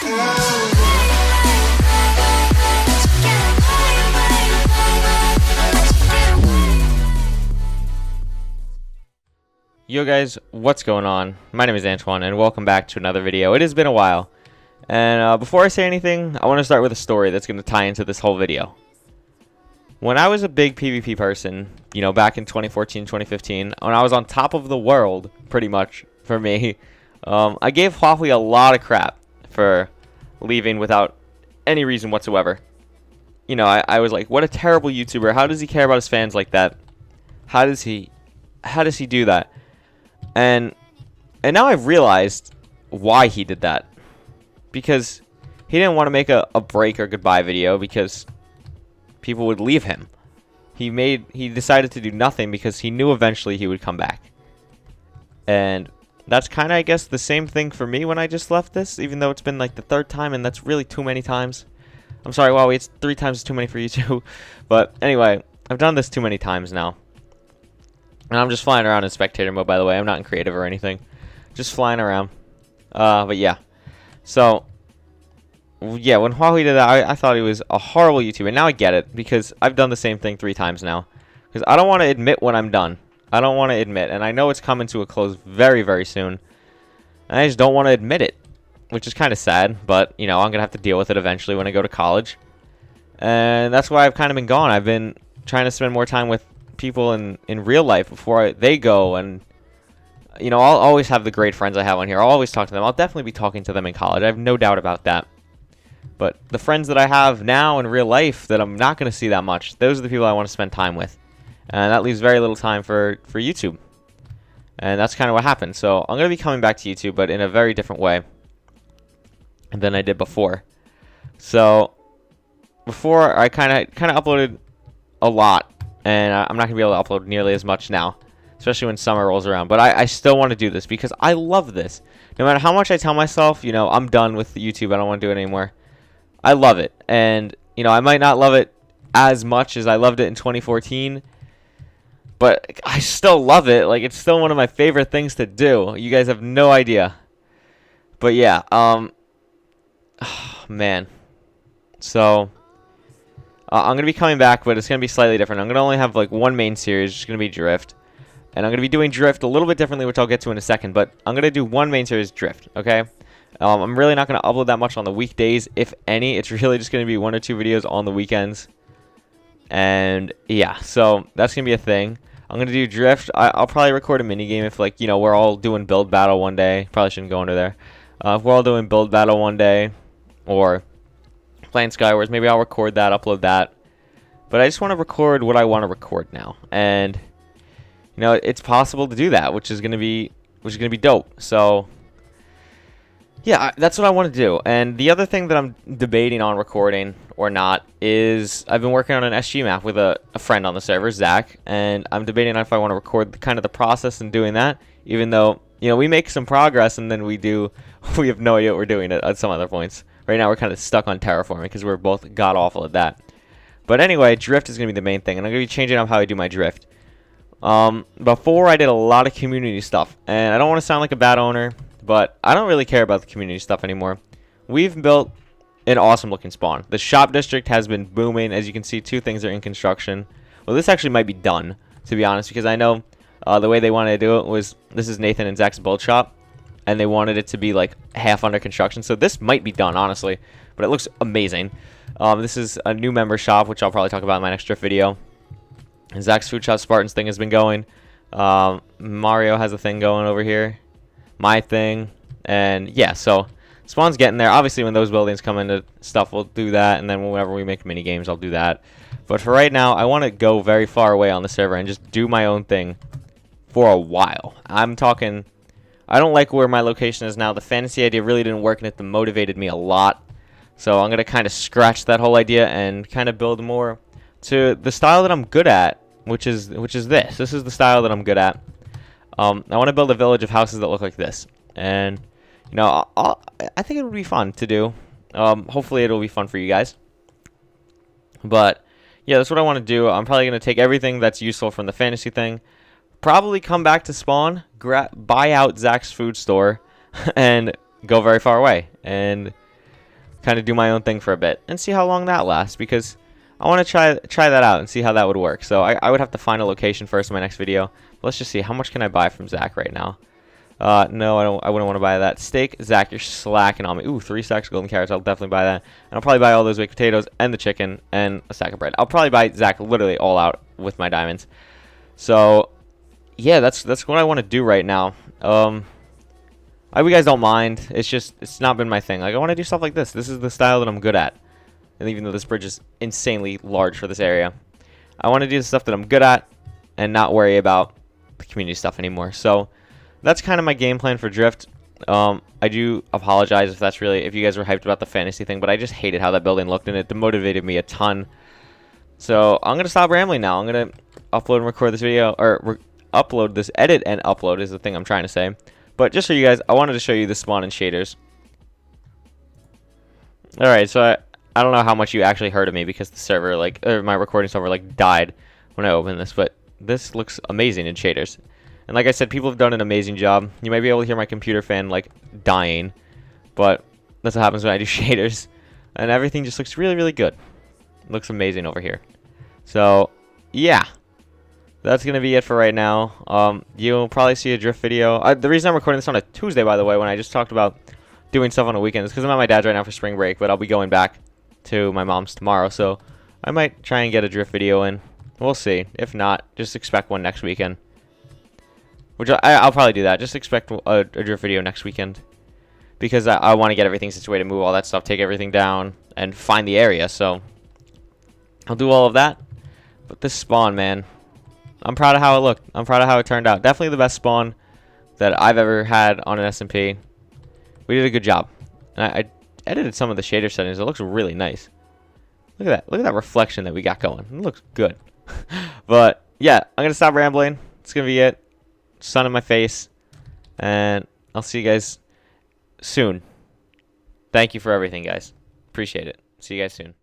Yo guys, what's going on? My name is Antoine and welcome back to another video. It has been a while. And before I say anything, I want to start with a story that's going to tie into this whole video. When I was a big PvP person, you know, back in 2014, 2015, when I was on top of the world, pretty much, for me, I gave Huawei a lot of crap for leaving without any reason whatsoever. You know, I was like, what a terrible YouTuber. How does he care about his fans like that? How does he do that? And now I've realized why he did that. Because he didn't want to make a break or goodbye video because people would leave him. He decided to do nothing because he knew eventually he would come back. And that's kind of, I guess, the same thing for me when I just left this, even though it's been like the third time and that's really too many times. I'm sorry, Huawei, it's 3 times too many for you too. But anyway, I've done this too many times now. And I'm just flying around in spectator mode, by the way. I'm not in creative or anything. Just flying around. But yeah. So, yeah, when Huawei did that, I thought he was a horrible YouTuber. And now I get it, because I've done the same thing 3 times now. Because I don't want to admit when I'm done. I don't want to admit. And I know it's coming to a close very, very soon. And I just don't want to admit it. Which is kind of sad. But, you know, I'm going to have to deal with it eventually when I go to college. And that's why I've kind of been gone. I've been trying to spend more time with people in real life before they go, and you know, I'll always have the great friends I have on here. I'll always talk to them. I'll definitely be talking to them in college. I have no doubt about that. But the friends that I have now in real life that I'm not going to see that much, those are the people I want to spend time with. And that leaves very little time for YouTube. And that's kind of what happened. So I'm going to be coming back to YouTube, but in a very different way than I did before. So before, I kind of uploaded a lot. And I'm not going to be able to upload nearly as much now, especially when summer rolls around. But I still want to do this because I love this. No matter how much I tell myself, you know, I'm done with YouTube, I don't want to do it anymore. I love it. And, you know, I might not love it as much as I loved it in 2014. But I still love it. Like, it's still one of my favorite things to do. You guys have no idea. But, yeah. Oh, man. So I'm going to be coming back, but it's going to be slightly different. I'm going to only have like one main series, which is going to be Drift. And I'm going to be doing Drift a little bit differently, which I'll get to in a second. But I'm going to do one main series, Drift, okay? I'm really not going to upload that much on the weekdays, if any. It's really just going to be 1 or 2 videos on the weekends. And yeah, so that's going to be a thing. I'm going to do Drift. I'll probably record a minigame if, like, you know, we're all doing Build Battle one day. Probably shouldn't go under there. If we're all doing Build Battle one day, or playing Skywars, maybe I'll record that, upload that. But I just want to record what I want to record now, and you know, it's possible to do that, which is gonna be dope. So yeah, that's what I want to do. And the other thing that I'm debating on recording or not is I've been working on an SG map with a friend on the server, Zach, and I'm debating on if I want to record kind of the process in doing that, even though, you know, we make some progress and then we have no idea what we're doing at some other points. Right now, we're kind of stuck on terraforming because we're both god-awful at that. But anyway, Drift is going to be the main thing, and I'm going to be changing up how I do my Drift. Before, I did a lot of community stuff, and I don't want to sound like a bad owner, but I don't really care about the community stuff anymore. We've built an awesome-looking spawn. The shop district has been booming. As you can see, 2 things are in construction. Well, this actually might be done, to be honest, because I know the way they wanted to do it was, this is Nathan and Zach's build shop. And they wanted it to be like half under construction, so this might be done, honestly, but it looks amazing. This is a new member shop, which I'll probably talk about in my next Drift video. And Zach's Food Shop Spartans thing has been going. Mario has a thing going over here, my thing, and yeah, so spawn's getting there. Obviously, when those buildings come into stuff, we'll do that, and then whenever we make mini games, I'll do that. But for right now, I want to go very far away on the server and just do my own thing for a while. I'm talking, I don't like where my location is now. The fantasy idea really didn't work, and it demotivated me a lot. So I'm going to kind of scratch that whole idea and kind of build more to the style that I'm good at, which is this. This is the style that I'm good at. I want to build a village of houses that look like this. And, you know, I think it would be fun to do. Hopefully it'll be fun for you guys. But, yeah, that's what I want to do. I'm probably going to take everything that's useful from the fantasy thing, probably come back to spawn, buy out Zach's food store, and go very far away. And kind of do my own thing for a bit and see how long that lasts, because I want to try that out and see how that would work. So I would have to find a location first in my next video. But let's just see, how much can I buy from Zach right now? No, I wouldn't want to buy that. Steak, Zach, you're slacking on me. Ooh, 3 stacks of golden carrots. I'll definitely buy that. And I'll probably buy all those baked potatoes and the chicken and a stack of bread. I'll probably buy Zach literally all out with my diamonds. So yeah, that's what I want to do right now. I hope you guys don't mind. It's not been my thing. Like, I want to do stuff like this. This is the style that I'm good at. And even though this bridge is insanely large for this area, I want to do the stuff that I'm good at and not worry about the community stuff anymore. So that's kind of my game plan for Drift. I do apologize if you guys were hyped about the fantasy thing, but I just hated how that building looked, and it demotivated me a ton. So I'm going to stop rambling now. I'm going to upload and record this video, or upload this, edit and upload is the thing I'm trying to say. But just for you guys, I wanted to show you the spawn and shaders. Alright, so I don't know how much you actually heard of me, because the server, my recording server, died when I opened this, but this looks amazing in shaders. And like I said, people have done an amazing job. You might be able to hear my computer fan, dying, but that's what happens when I do shaders. And everything just looks really, really good. It looks amazing over here. So, yeah. That's going to be it for right now. You'll probably see a Drift video. The reason I'm recording this on a Tuesday, by the way, when I just talked about doing stuff on a weekend, is because I'm at my dad's right now for spring break, but I'll be going back to my mom's tomorrow, so I might try and get a Drift video in. We'll see. If not, just expect one next weekend. Which I'll probably do that. Just expect a Drift video next weekend, because I want to get everything situated, move all that stuff, take everything down, and find the area. So I'll do all of that. But this spawn, man, I'm proud of how it looked. I'm proud of how it turned out. Definitely the best spawn that I've ever had on an SMP. We did a good job. And I edited some of the shader settings. It looks really nice. Look at that. Look at that reflection that we got going. It looks good. But yeah, I'm going to stop rambling. It's going to be it. Sun in my face. And I'll see you guys soon. Thank you for everything, guys. Appreciate it. See you guys soon.